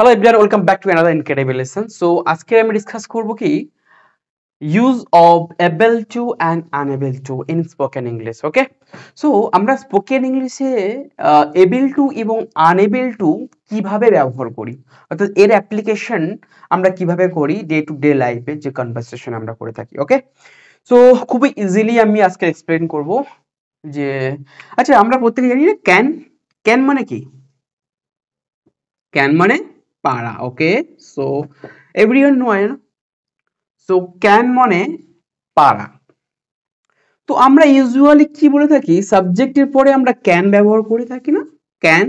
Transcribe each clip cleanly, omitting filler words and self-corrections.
Hello everyone, welcome back to another incredible lesson. So আজকে আমি discuss করব কি use of able to and unable to in spoken English. Okay, so আমরা spoken ইংলিশে able to এবং unable to কিভাবে ব্যবহার করি, অর্থাৎ এর অ্যাপ্লিকেশন আমরা কিভাবে করি ডে টু ডে লাইফে, যে কনভারসেশন আমরা করে থাকি। ওকে, সো খুবই ইজিলি আমি আজকে এক্সপ্লেন করব যে আচ্ছা, আমরা প্রত্যেকে জানি না ক্যান ক্যান মানে কি? ক্যান মানে পারা। Okay, so everyone know I know. So can মানে পারা। তো আমরা ইউজুয়ালি কি বলে থাকি, সাবজেক্টের পরে আমরা ক্যান ব্যবহার করে থাকি না, ক্যান,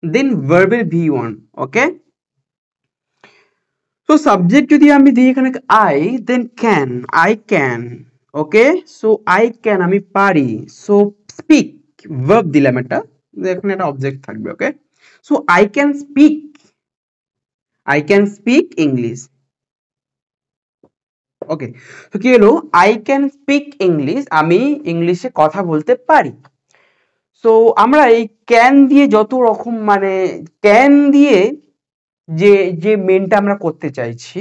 দেন ভার্বের V1। ওকে, তো সাবজেক্ট যদি আমি দিই এখানে I, then can, I can. Okay, so I can আমি পারি। সো স্পিক ভার্ব দিলাম একটা, এখানে একটা অবজেক্ট থাকবে। Okay, so I can speak English. Okay, তো কি হলো, আই ক্যান স্পিক ইংলিশ, আমি ইংলিশে কথা বলতে পারি। সো আমরা এই ক্যান দিয়ে যত রকম মানে ক্যান দিয়ে যে যে মেনটা আমরা করতে চাইছি,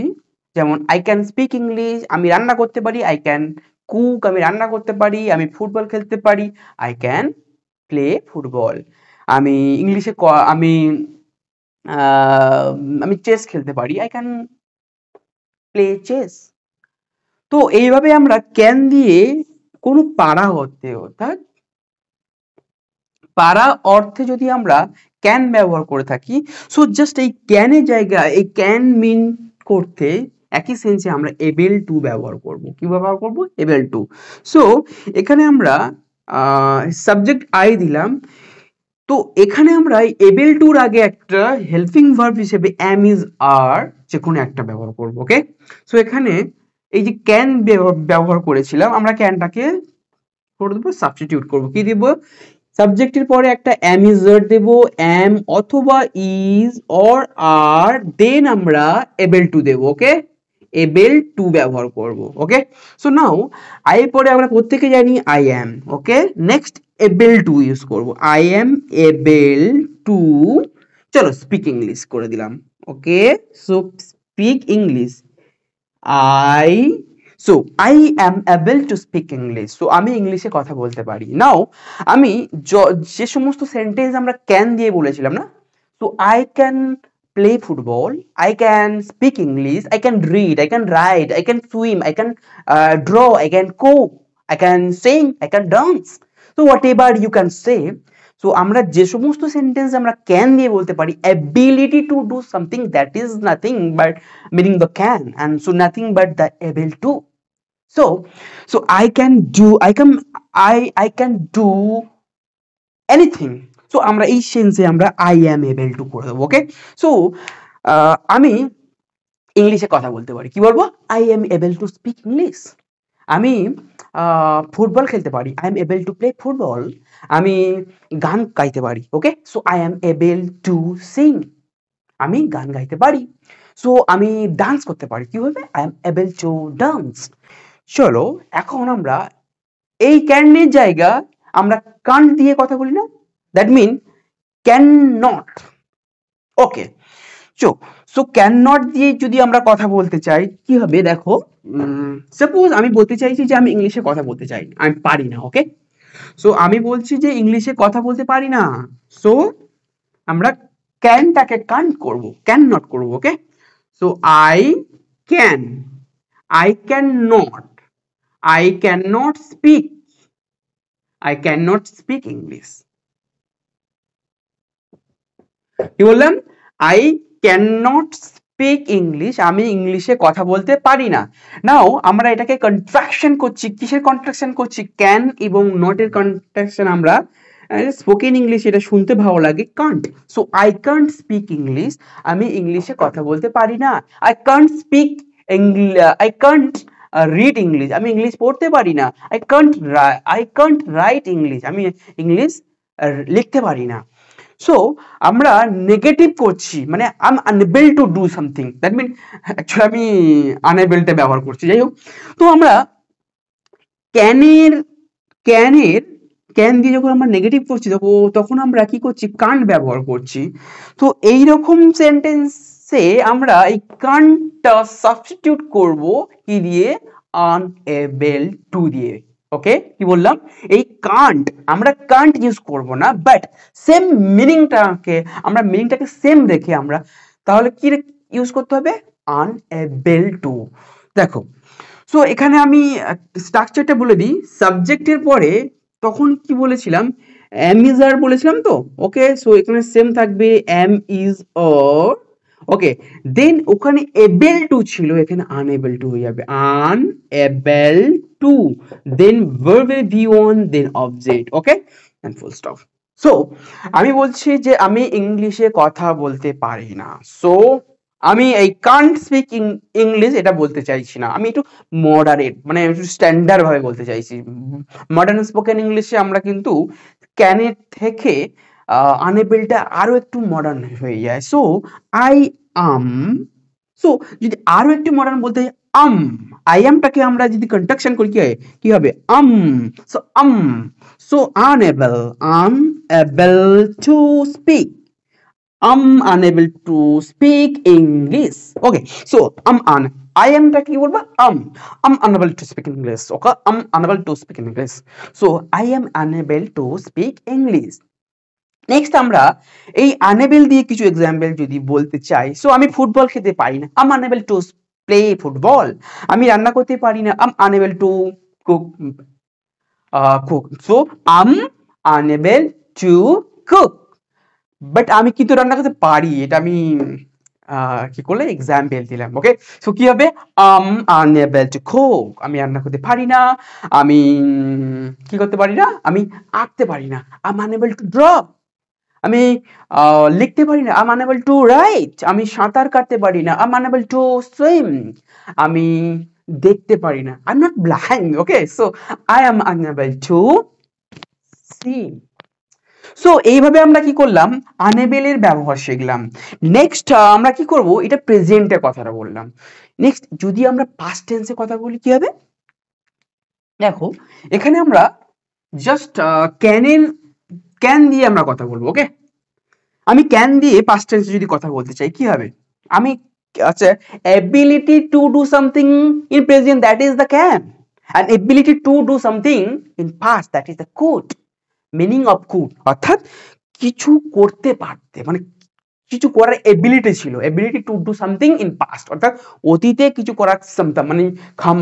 যেমন আই ক্যান স্পিক ইংলিশ, আমি রান্না করতে পারি, আই ক্যান কুক, আমি রান্না করতে পারি, আমি ফুটবল খেলতে পারি, আই ক্যান প্লে ফুটবল, আমি ইংলিশে আমি আমি চেস খেলতে পারি, আই ক্যান প্লে চেস। তো এইভাবে আমরা ক্যান দিয়ে কোনো পারা হতে, অর্থাৎ পারা অর্থে যদি আমরা ক্যান ব্যবহার করে থাকি, সো জাস্ট এই ক্যানের জায়গায় এই ক্যান মিন করতে একই সেন্সে আমরা এবেল টু ব্যবহার করব। কি ব্যবহার করব? Able two. সো এখানে আমরা সাবজেক্ট আই দিলাম, তো এখানে আমরা এবেল টুর আগে একটা হেল্পিং ভার্ব হিসেবে এম ইজ আর যে কোনো একটা ব্যবহার করব। ওকে, সো এখানে এই যে ক্যান ব্যবহার করেছিলাম, আমরা ক্যানটাকে করে দেবো, সাবস্টিটিউট করব। কি দিব? সাবজেক্টের পরে একটা এম ইজ আর দেব, এম অথবা ইজ অর আর, দেন আমরা এবেল টু দেব। ওকে, এবেল টু ব্যবহার করব। ওকে, সো নাও আই পরে আমরা প্রত্যেকে জানি I am. Okay, next able to use করব, আই এম এবেল টু, চলো স্পিক ইংলিশ করে দিলাম। Okay, so speak English, I, so I am able to speak English, so আমি ইংলিশে কথা বলতে পারি। নাও আমি যে সমস্ত সেন্টেন্স আমরা ক্যান দিয়ে বলেছিলাম না, so I can play football, I can speak English, I can read, I can write, I can swim, I can draw, I can cook, I can sing, I can dance, so whatever you can say. So আমরা যে সমস্ত sentence আমরা can দিয়ে বলতে পারি, ability to do something, that is nothing but meaning the can, and so nothing but the able to. So I can do, I can do anything. So আমরা এই সেন্সে আমরা I am able to করে দেবো। ওকে, so আমি ইংলিশে কথা বলতে পারি, কি বলবো? I am able to speak English. আমি ফুটবল খেলতে পারি, I am able to play football. আমি গান গাইতে পারি। Okay, so I am able to sing, আমি গান গাইতে পারি। সো আমি ডান্স করতে পারি, কি হবে? I am able to dance. চলো এখন আমরা এই ক্যানের জায়গা আমরা কান্ট দিয়ে কথা বলি না, that mean can not. Okay, so can not দিয়ে যদি আমরা কথা বলতে চাই কি হবে দেখো, সাপোজ আমি বলতে চাইছি যে আমি ইংলিশে কথা বলতে চাই, আমি পারি না। ওকে, সো আমি বলছি যে ইংলিশে কথা বলতে পারি না, সো আমরা ক্যানটাকে কান্ট করব, ক্যান নট করব। Okay, so I can not, I cannot speak English. কি বললাম? I cannot speak English, আমি ইংলিশে কথা বলতে পারি না। নাও আমরা এটাকে কন্ট্রাকশন করছি, কিসের কন্ট্রাকশন করছি? ক্যান এবং নট এর কন্ট্রাকশন আমরা স্পোকেন ইংলিশ, এটা শুনতে ভালো লাগে, can't. So I can't speak English, আমি ইংলিশে কথা বলতে পারি না। I can't speak English, I can't read English, আমি ইংলিশ পড়তে পারি না। আই কান্ট রাইট ইংলিশ, আমি ইংলিশ লিখতে পারি না। সো আমরা নেগেটিভ করছি, মানে I am unable to do something, that mean actually আমি আনএবলটা ব্যবহার করছি। যাই হোক, তো আমরা ক্যানের ক্যান দিয়ে যখন আমরা নেগেটিভ করছি তখন আমরা কি করছি, কান্ট ব্যবহার করছি। তো এইরকম সেন্টেন্সে আমরা এই কান্টটা সাবস্টিটিউট করব কি দিয়ে, আনএবল টু দিয়ে। ওকে, কি বললাম, এই কান্ট আমরা কান্ট ইউজ করব না, বাট সেম মিনিংটাকে আমরা মিনিংটাকে সেম রেখে আমরা তাহলে কি ইউজ করতে হবে, আনএবল টু। দেখো, সো এখানে আমি স্ট্রাকচারটা বলে দিই। সাবজেক্টের পরে তখন কি বলেছিলাম, এম ইজ আর বলেছিলাম তো। ওকে, সো এখানে সেম থাকবে এম ইজ অর। ওকে, দেন ওখানে এবেল টু ছিল, এখানে আনএবল টু হয়ে যাবে, আনএবল টু, দেন ভার্বের V one, then object. Okay, and full stop. So আমি বলছি যে আমি ইংলিশে কথা বলতে পারি না, সো আমি এই কান্ট স্পিক ইংলিশ এটা বলতে চাইছি না, আমি একটু মডারেট মানে একটু স্ট্যান্ডার্ড ভাবে বলতে চাইছি। মডার্ন স্পোকেন ইংলিশে আমরা কিন্তু ক্যানের থেকে আনএবলটা আরো একটু মডার্ন হয়ে যায়। সো আই আম, সো যদি আরো একটু মডার্ন বলতে আই আমটাকে আমরা যদি কন্ট্রাকশন করি কি হবে, so so unable to speak, unable to speak English. Okay, so I am টা কি বলবো, unable to speak English. Okay, unable to speak English. So I am unable to speak English. Next আমরা এই unable দিয়ে কিছু example যদি বলতে চাই, সো আমি ফুটবল খেলতে পারি না, I'm unable to play football. আমি রান্না করতে পারি না, I'm unable to cook. So I'm unable to cook. But আমি কিন্তু রান্না করতে পারি, এটা আমি কি করলে এক্সাম্পল দিলাম। ওকে, সো কি হবে, আনএবল টু কুক, আমি রান্না করতে পারি না, আমি কি করতে পারি না, আমি আঁকতে পারি না, I am unable to draw, আমি লিখতে পারি না, I am unable to write, আমি সাঁতার কাটতে পারি না, I am unable to swim, আমি দেখতে পারি না, I am not blind. Okay, so I am unable to see. সো এইভাবে আমরা কি করলাম, আনএবলের ব্যবহার শিখলাম। নেক্সট আমরা কি করব, এটা প্রেজেন্টের কথাটা বললাম। নেক্সট যদি আমরা পাস্ট টেন্সে কথা বলি কি হবে, দেখো এখানে আমরা জাস্ট ক্যান দিয়ে আমরা কথা বলবো। ওকে, আমি ক্যান দিয়ে পাস্ট টেন্সে যদি কথা বলতে চাই কি হবে, আমি আচ্ছা, ability to do something in present that is the can, and ability to do something in past that is the could. Meaning of could অর্থাৎ কিছু করতে পারতে, মানে কিছু করার এবিলিটি ছিল, ability to do something in past অর্থাৎ অতীতে কিছু করার ক্ষমতা,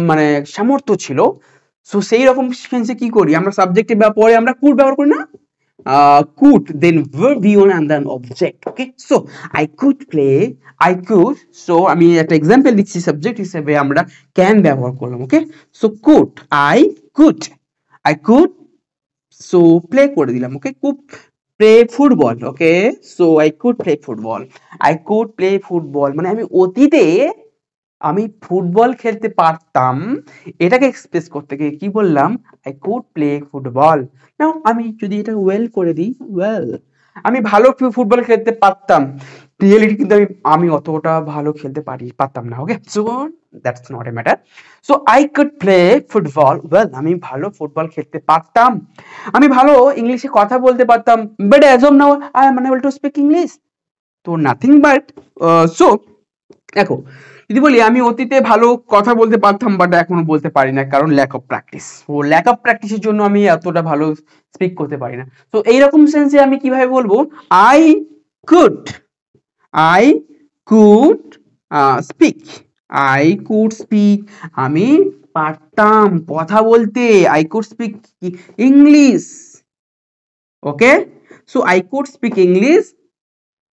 মানে সামর্থ্য ছিল। সো সেই রকম সেন্সে কি করি আমরা, সাবজেক্টের পরে আমরা কুড ব্যবহার করি না, could, then verb v1 and then object. Okay, so I could play, I could, so আমি একটা এক্সাম্পল দিচ্ছি, সাবজেক্ট হিসেবে আমরা ক্যান ব্যবহার করলাম। ওকে, so could, I could so play করে দিলাম। ওকে, could play football. Okay, so I could play football, I could play football মানে আমি অতীতে আমি ফুটবল খেলতে পারতাম, এটাকে এক্সপ্রেস করতে গিয়ে কি বললাম, আই কুড প্লে ফুটবল। নাও আমি যদি এটা ওয়েল করে দিই, ওয়েল আমি ভালো ফুটবল খেলতে পারতাম, রিয়েলিটি কিন্তু আমি অতটা ভালো খেলতে পারতাম না। Okay, so that's not a matter. So I could play football well, আমি ভালো ফুটবল খেলতে পারতাম, আমি ভালো ইংলিশে কথা বলতে পারতাম, but as of now I am unable to speak English. তো নাথিং বাট, সো দেখো যদি বলি আমি অতীতে ভালো কথা বলতে পারতাম বাট এখনো বলতে পারি না, কারণ ল্যাক অফ প্র্যাকটিস। ও ল্যাক অফ প্র্যাকটিসের জন্য আমি এতটা ভালো স্পিক করতে পারি না। তো এইরকম সেন্সে আমি কিভাবে বলবো, I could speak, I could speak, আমি পারতাম কথা বলতে, I could speak English. Okay, so I could speak English,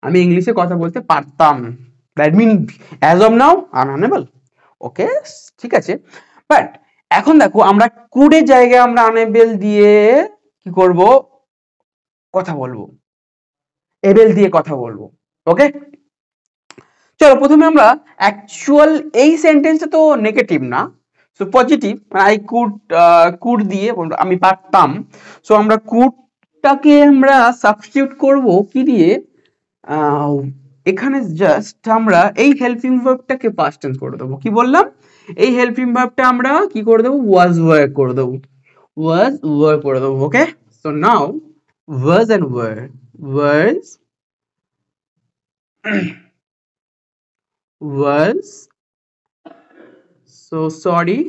আমি ইংলিশে কথা বলতে পারতাম, that mean as of now I'm unable. ওকে, ঠিক আছে। বাট এখন দেখো আমরা কুডের জায়গায় আমরা আনএবল দিয়ে কি করব, কথা বলবো, এবেল দিয়ে কথা বলবো। ওকে, চলো প্রথমে আমরা অ্যাকচুয়াল এই সেন্টেন্সটা তো নেগেটিভ না, সো পজিটিভ, আই কুড দিয়ে আমি পারতাম। সো আমরা কুডটাকে আমরা সাবস্টিটিউট করব কি দিয়ে, এখানে জাস্ট আমরা এই হেল্পিং ভার্বটাকে পাস্ট টেন্স করে দেবো। কি বললাম, এই হেল্পিং ভার্বটা আমরা কি করে দেবো, ওয়াজ ওয়ার করে দেবো, ওয়াজ ওয়ার করে দেবো। ওকে, So now was and were. Was was, so sorry,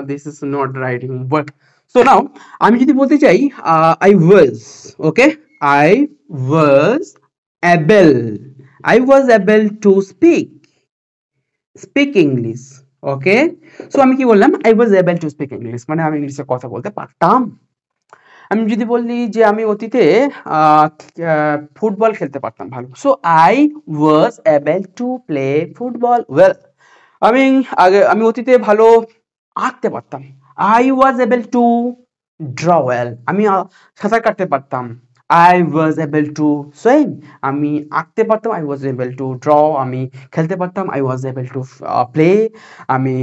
this is not writing work. So now আমি যদি বলতে চাই I was, okay, I was able, I was able to speak English, okay. So আমি কি বললাম, I was able to speak English, মানে আমি ইংলিশে কথা বলতে পারতাম। আমি যদি বলি যে আমি অতীতে ফুটবল খেলতে পারতাম ভালো, so I was able to play football well. আমি অতীতে ভালো আঁকতে পারতাম, I was able to draw well. আমি সাঁতার কাটতে পারতাম, I was able to swim. আমি আঁকতে পারতাম, I was able to draw. আমি খেলতে পারতাম, I was able to play. আমি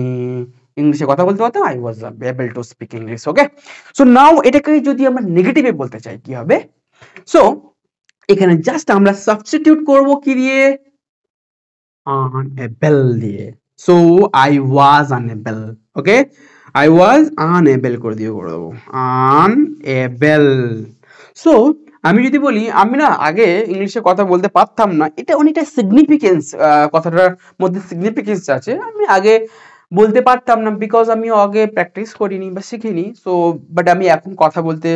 ইংলিশে কথা বলতে পারতাম, I was able to speak English, okay. So now এটাকে যদি আমরা নেগেটিভে বলতে চাই কি হবে, সো এখানে জাস্ট আমরা সাবস্টিটিউট করব কি দিয়ে, আনএবল দিয়ে। So I was unable, okay, I was unable করে দিয়ে করে দেবো আনএবল। সো আমি যদি বলি আমি না আগে ইংলিশে কথা বলতে পারতাম না, এটা অনেকটা সিগনিফিকেন্স, কথাটার মধ্যে সিগনিফিকেন্স আছে। আমি আগে বলতে পারতাম না বিকজ আমি আগে প্র্যাকটিস করিনি বা শিখিনি। সো বাট আমি এখন কথা বলতে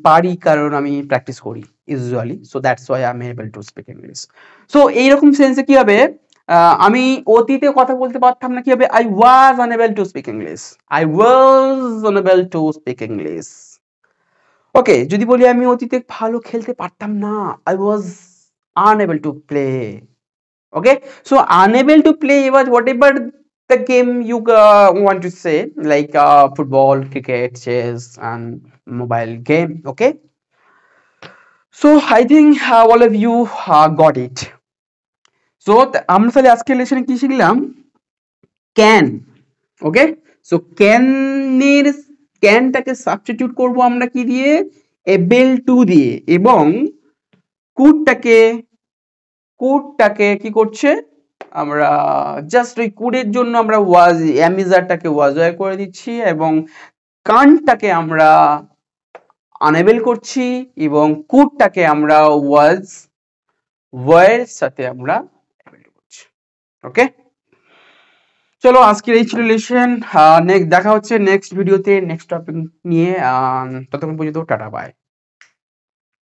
পারি কারণ আমি প্র্যাকটিস করি usually. So that's why I am able to speak English. So এইরকম সেন্সে কি হবে, আমি অতীতে কথা বলতে পারতাম না, কি হবে, I was unable to speak English, I was unable to speak English. Okay, যদি বলি আমি অতীতে ভালো খেলতে পারতাম না, I was unable to play, okay. So unable to play was whatever the game you want to say, like football, cricket, chess and mobile game, okay. So I think all of you got it. So আমরা তাহলে আজকের লেসনে কি শিখলাম, can, okay. So ক্যানের ক্যানটাকে substitute করব আমরা কি দিয়ে, able two দিয়ে, এবং কুডটাকে কি করছে, আমরা জাস্ট ওই কুডের জন্য আমরা ওয়াজ অ্যামিজারটাকে ওয়াজওয়ার করে দিচ্ছি, এবং কানটাকে আমরা আনএবল করছি, এবং কুডটাকে আমরা ওয়ার সাথে আমরা অ্যাবল করছি, ওকে। চলো আজকের এই ছিল লেসন, নেক্সট দেখা হচ্ছে নেক্সট ভিডিওতে নেক্সট টপিক নিয়ে। ততক্ষণ পর্যন্ত টাটা বাই।